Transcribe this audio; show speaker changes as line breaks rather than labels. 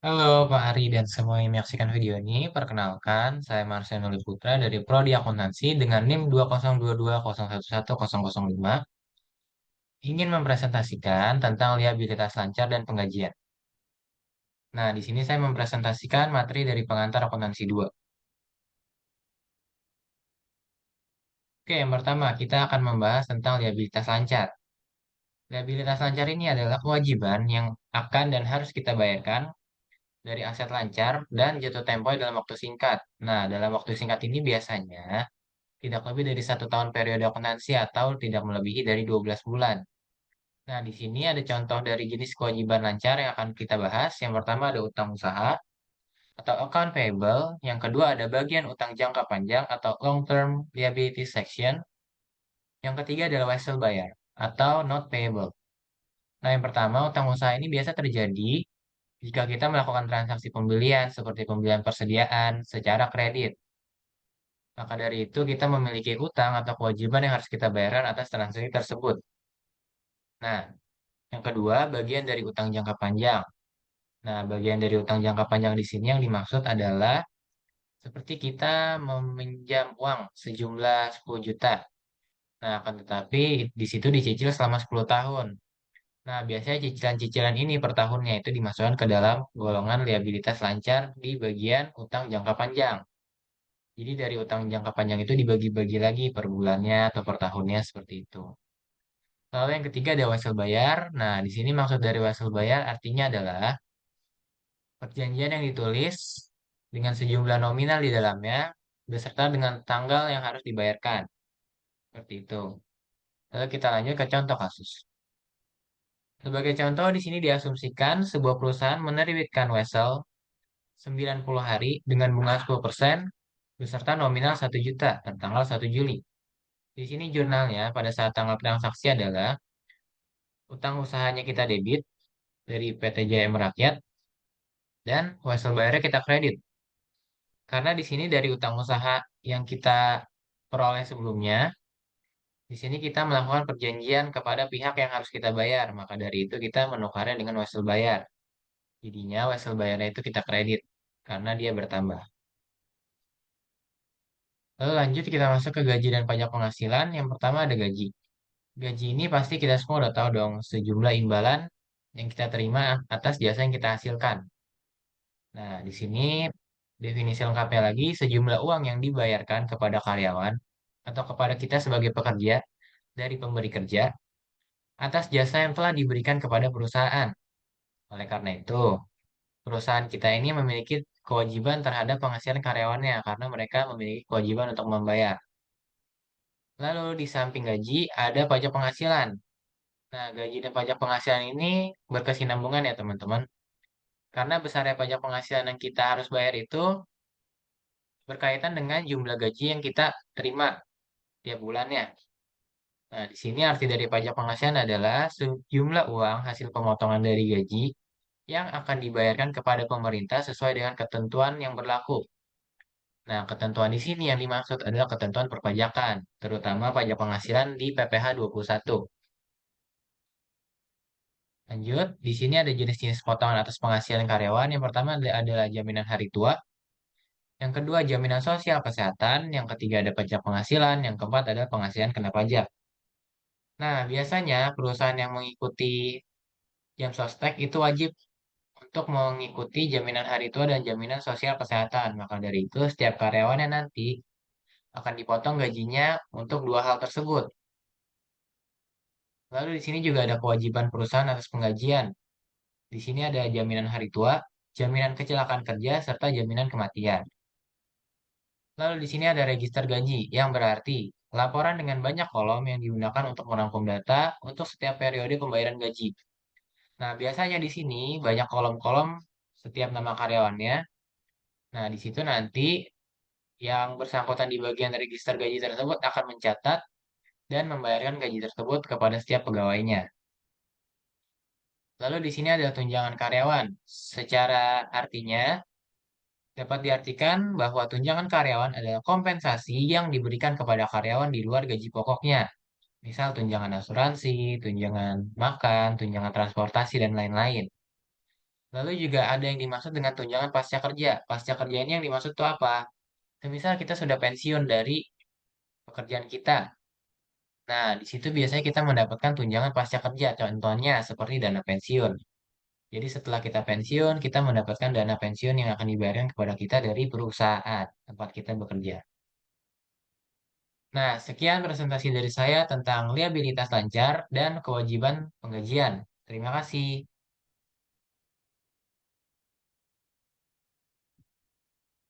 Halo Pak Ari dan semua yang menyaksikan video ini. Perkenalkan, saya Marsiano Putra dari Prodi Akuntansi dengan NIM 20220111005 ingin mempresentasikan tentang liabilitas lancar dan penggajian. Nah, di sini saya mempresentasikan materi dari pengantar akuntansi 2. Oke, yang pertama kita akan membahas tentang liabilitas lancar. Liabilitas lancar ini adalah kewajiban yang akan dan harus kita bayarkan dari aset lancar dan jatuh tempo dalam waktu singkat. Nah, dalam waktu singkat ini biasanya tidak lebih dari 1 tahun periode akuntansi atau tidak melebihi dari 12 bulan. Nah, di sini ada contoh dari jenis kewajiban lancar yang akan kita bahas. Yang pertama ada utang usaha atau account payable. Yang kedua ada bagian utang jangka panjang atau long term liability section. Yang ketiga adalah wesel bayar atau not payable. Nah, yang pertama utang usaha ini biasa terjadi jika kita melakukan transaksi pembelian seperti pembelian persediaan secara kredit. Maka dari itu kita memiliki utang atau kewajiban yang harus kita bayarkan atas transaksi tersebut. Nah, yang kedua, bagian dari utang jangka panjang. Nah, bagian dari utang jangka panjang di sini yang dimaksud adalah seperti kita meminjam uang sejumlah 10 juta. Nah, akan tetapi di situ dicicil selama 10 tahun. Nah, biasanya cicilan-cicilan ini per tahunnya itu dimasukkan ke dalam golongan liabilitas lancar di bagian utang jangka panjang. Jadi dari utang jangka panjang itu dibagi-bagi lagi per bulannya atau per tahunnya seperti itu. Lalu yang ketiga ada wesel bayar. Nah, di sini maksud dari wesel bayar artinya adalah perjanjian yang ditulis dengan sejumlah nominal di dalamnya beserta dengan tanggal yang harus dibayarkan. Seperti itu. Lalu kita lanjut ke contoh kasus. Sebagai contoh, di sini diasumsikan sebuah perusahaan menerbitkan wesel 90 hari dengan bunga 10% beserta nominal 1 juta tertanggal 1 Juli. Di sini jurnalnya pada saat tanggal transaksi adalah utang usahanya kita debit dari PT JM Rakyat dan wesel bayarnya kita kredit. Karena di sini dari utang usaha yang kita peroleh sebelumnya, di sini kita melakukan perjanjian kepada pihak yang harus kita bayar. Maka dari itu kita menukarnya dengan wesel bayar. Jadinya wesel bayarnya itu kita kredit karena dia bertambah. Lalu lanjut kita masuk ke gaji dan pajak penghasilan. Yang pertama ada gaji. Gaji ini pasti kita semua udah tahu dong sejumlah imbalan yang kita terima atas jasa yang kita hasilkan. Nah, di sini definisi lengkapnya lagi sejumlah uang yang dibayarkan kepada karyawan atau kepada kita sebagai pekerja dari pemberi kerja atas jasa yang telah diberikan kepada perusahaan. Oleh karena itu, perusahaan kita ini memiliki kewajiban terhadap penghasilan karyawannya karena mereka memiliki kewajiban untuk membayar. Lalu di samping gaji ada pajak penghasilan. Nah, gaji dan pajak penghasilan ini berkesinambungan ya teman-teman. Karena besarnya pajak penghasilan yang kita harus bayar itu berkaitan dengan jumlah gaji yang kita terima tiap bulannya. Nah, di sini arti dari pajak penghasilan adalah sejumlah uang hasil pemotongan dari gaji yang akan dibayarkan kepada pemerintah sesuai dengan ketentuan yang berlaku. Nah, ketentuan di sini yang dimaksud adalah ketentuan perpajakan, terutama pajak penghasilan di PPh 21. Lanjut, di sini ada jenis-jenis potongan atas penghasilan karyawan. Yang pertama adalah jaminan hari tua, yang kedua jaminan sosial kesehatan, yang ketiga ada pajak penghasilan, yang keempat adalah penghasilan kena pajak. Nah, biasanya perusahaan yang mengikuti jam sostek itu wajib untuk mengikuti jaminan hari tua dan jaminan sosial kesehatan. Maka dari itu, setiap karyawannya nanti akan dipotong gajinya untuk dua hal tersebut. Lalu di sini juga ada kewajiban perusahaan atas penggajian. Di sini ada jaminan hari tua, jaminan kecelakaan kerja, serta jaminan kematian. Lalu di sini ada register gaji, yang berarti laporan dengan banyak kolom yang digunakan untuk merangkum data untuk setiap periode pembayaran gaji. Nah, biasanya di sini banyak kolom-kolom setiap nama karyawannya. Nah, di situ nanti yang bersangkutan di bagian register gaji tersebut akan mencatat dan membayarkan gaji tersebut kepada setiap pegawainya. Lalu di sini ada tunjangan karyawan. Secara artinya, dapat diartikan bahwa tunjangan karyawan adalah kompensasi yang diberikan kepada karyawan di luar gaji pokoknya. Misal tunjangan asuransi, tunjangan makan, tunjangan transportasi, dan lain-lain. Lalu juga ada yang dimaksud dengan tunjangan pasca kerja. Pasca kerja ini yang dimaksud tuh apa? Semisal kita sudah pensiun dari pekerjaan kita. Nah, di situ biasanya kita mendapatkan tunjangan pasca kerja. Contohnya seperti dana pensiun. Jadi setelah kita pensiun, kita mendapatkan dana pensiun yang akan dibayarkan kepada kita dari perusahaan tempat kita bekerja. Nah, sekian presentasi dari saya tentang liabilitas lancar dan kewajiban penggajian. Terima kasih.